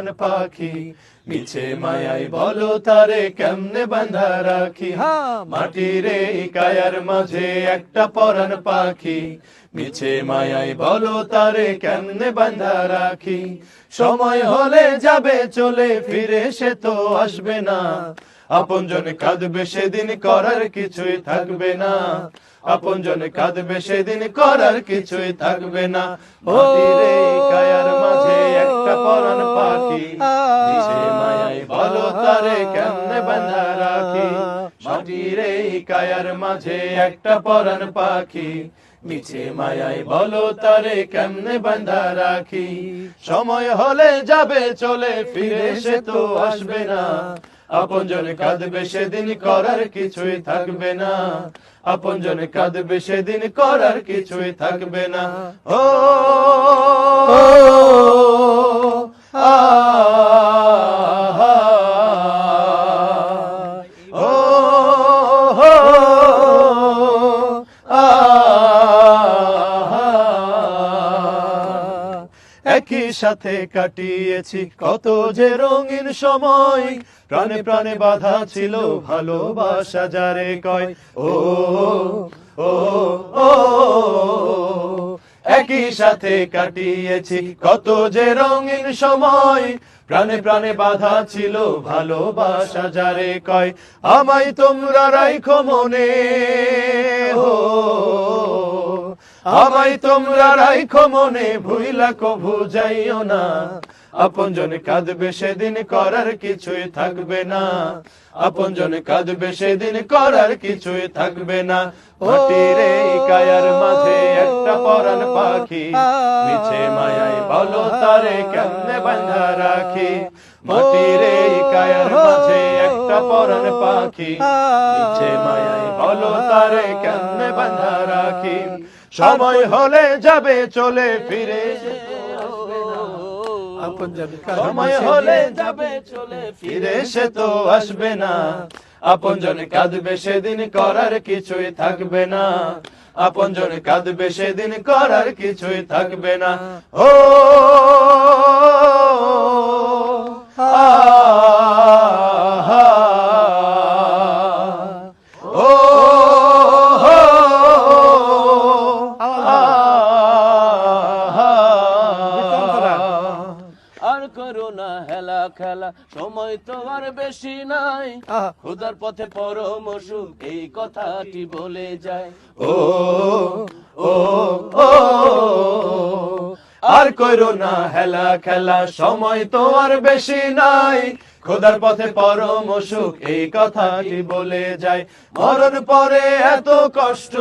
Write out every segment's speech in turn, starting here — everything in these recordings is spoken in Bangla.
পরাণ পাখি মিছে মায়ায় বলো তারে কেমনে বাঁধা রাখি মাটির এই কায়ার মাঝে একটা পরাণ পাখি মিছে মায়ায় বলো তারে কেমনে বাঁধা রাখি সময় হলে যাবে চলে ফিরে সে তো আসবে না আপনজন কাঁদবে সেদিন করার কিছুই থাকবে না আপনজন কাঁদবে সেদিন করার কিছুই থাকবে না মাটির এই কায়ার মাঝে একটা পরাণ পাখি মিছে মায়ায় বলো তারে কেমনে বাঁধা রাখি মাটির এই কায়ার মাঝে একটা পরাণ পাখি মিছে মায়ায় বলো তারে কেমনে বাঁধা রাখি সময় হলে যাবে চলে ফিরে সে তো আসবে না আপনজন কাঁদবে সেদিন করার কিছুই থাকবে না আপনজন কাঁদবে সেদিন করার কিছুই থাকবে না ও একই সাথে কাটিয়েছি কত যে রঙিন সময় প্রাণে প্রাণে বাধা ছিল ভালোবাসা যারে কয় ও ও ও একই সাথে কাটিয়েছি কত যে রঙিন সময় প্রাণে প্রাণে বাধা ছিল ভালোবাসা যারে কয় আমায় তোমরা রাইখো মনে ও আমায় তোমরা রাইখো মনে ভুইলা কভু যাইও না আপনজন কাঁদবে সেদিন করার কিছুই থাকবে না আপনজন কাঁদবে সেদিন করার কিছুই থাকবে না মাটির এই কায়ার মাঝে একটা পরাণ পাখি মিছে মায়ায় বলো তারে কেমনে বাঁধা রাখি মাটির এই কায়ার মাঝে একটা পরাণ পাখি মিছে মায়ায় বলো তারে কেমনে বাঁধা রাখি সময় হলে যাবে চলে ফিরে সময় হলে যাবে চলে ফিরে সে তো আসবে না আপনজন কাঁদবে সেদিন করার কিছুই থাকবে না আপনজন কাঁদবে সেদিন করার কিছুই থাকবে না ও করোনা হেলা খেলা সময় তো আর বেশি নাই খোদার পথে পরম অসুখ এই কথাটি বলে যায় ও ও ও আর করোনা হেলা খেলা সময় তো আর বেশি নাই খোদার পথে পরম অসুখ এই কথাটি বলে যায় মরণ পরে এত কষ্ট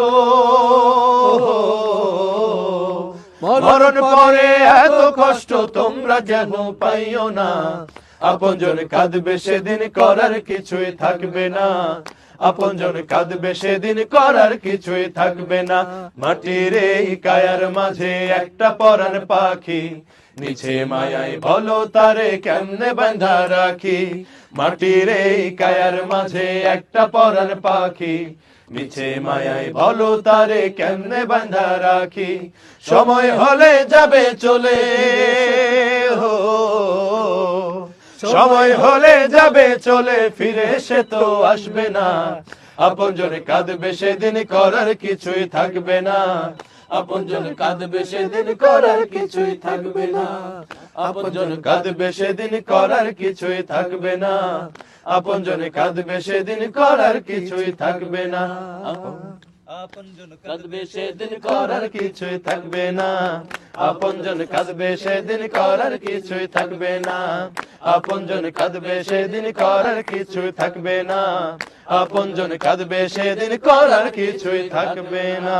মরণ পরে এত কষ্ট তোমরা যেন পাইও না আপনজন কাঁদবে সেদিন করার কিছুই থাকবে না আপনজন কাঁদবে সেদিন করার কিছুই থাকবে না মাটির এই কায়ার মাঝে একটা পরাণ পাখি মিছে মায়ায় বলো তারে কেমনে বাঁধা রাখি মাটির এই কায়ার মাঝে একটা পরাণ পাখি মিছে মায়ায় বলো তারে কেমনে বাঁধা রাখি সময় হলে যাবে চলে সময় হলে যাবে চলে ফিরে সে তো আসবে না আপনজন কাঁদবে সেদিন করার কিছুই থাকবে না আপনজন কাঁদবে সেদিন করার কিছুই থাকবে না আপনজন কাঁদবে সেদিন করার কিছুই থাকবে না আপনজন কাঁদবে সেদিন করার কিছুই থাকবে না আপনজন কাঁদবে সেদিন করার কিছুই থাকবে না আপনজন কাঁদবে সেদিন করার কিছুই থাকবে না আপনজন কাঁদবে সেদিন করার কিছুই থাকবে না আপনজন কাঁদবে সেদিন করার কিছুই থাকবে না